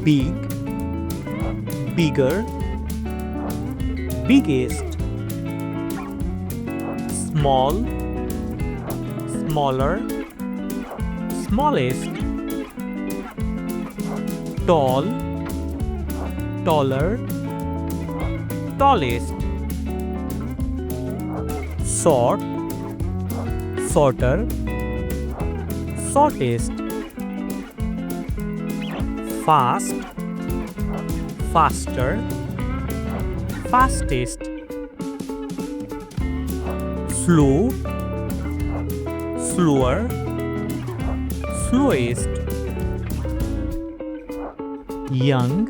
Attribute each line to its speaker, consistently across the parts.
Speaker 1: big, bigger, biggest, small, smaller, smallest, tall, taller, tallest, short, shorter, shortest, fast, faster, fastest, slow, slower, slowest, young,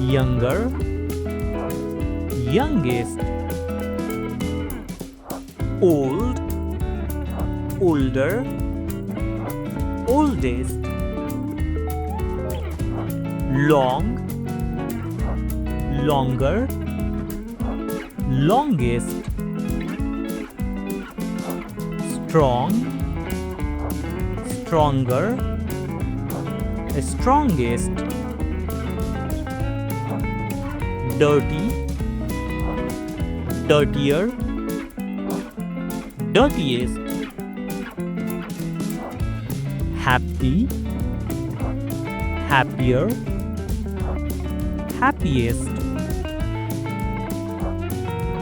Speaker 1: younger, youngest, old, older, oldest, long, longer, longest, strong, stronger, strongest, dirty, dirtier, dirtiest, happy, happier, happiest,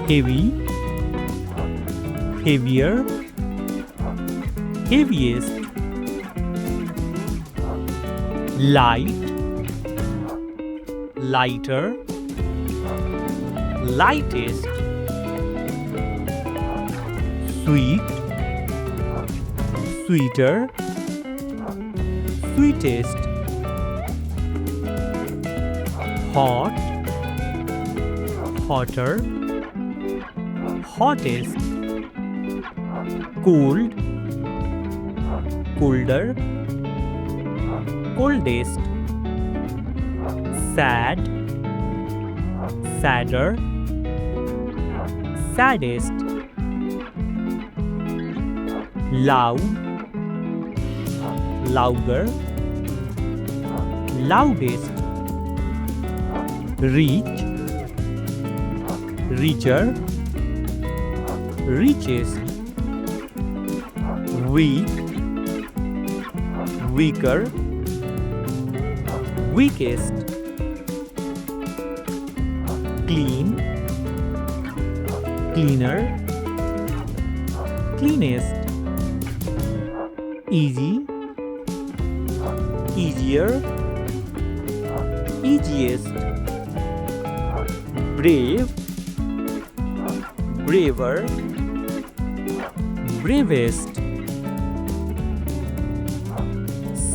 Speaker 1: heavy, heavier, heaviest, light, lighter, lightest, sweet, sweeter, sweetest, hot, hotter, hottest, cold, colder, coldest, sad, sadder, saddest, loud, louder, loudest, rich, richer, richest, weak, weaker, weakest, clean, cleaner, cleanest, easy, easier, easiest, brave, braver, bravest,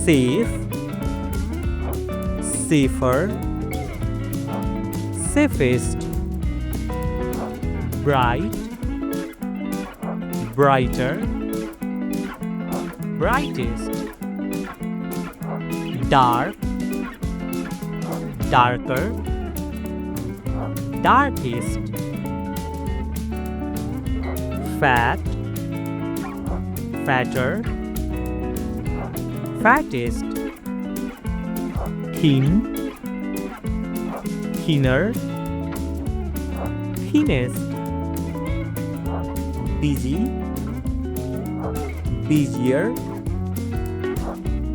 Speaker 1: safe, safer, safest, bright, brighter, brightest, dark, darker, darkest, fat, fatter, fattest, thin, thinner, thinnest, busy, busier,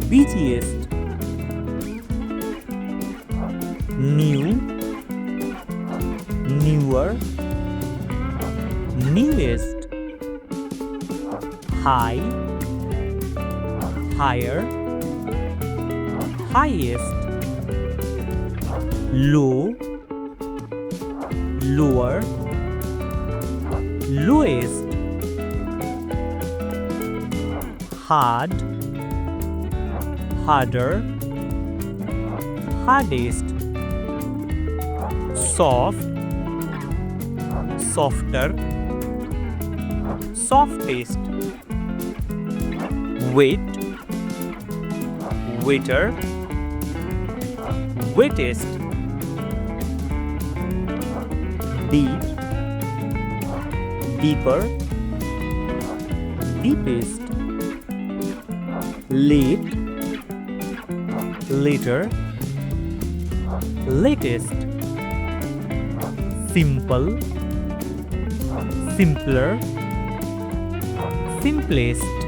Speaker 1: busiest, new, newer, newest, high, higher, highest, low, lower, lowest, hard, harder, hardest, soft, softer, softest, wet, wetter, wettest, deep, deeper, deepest, late, later, latest, simple, simpler, simplest.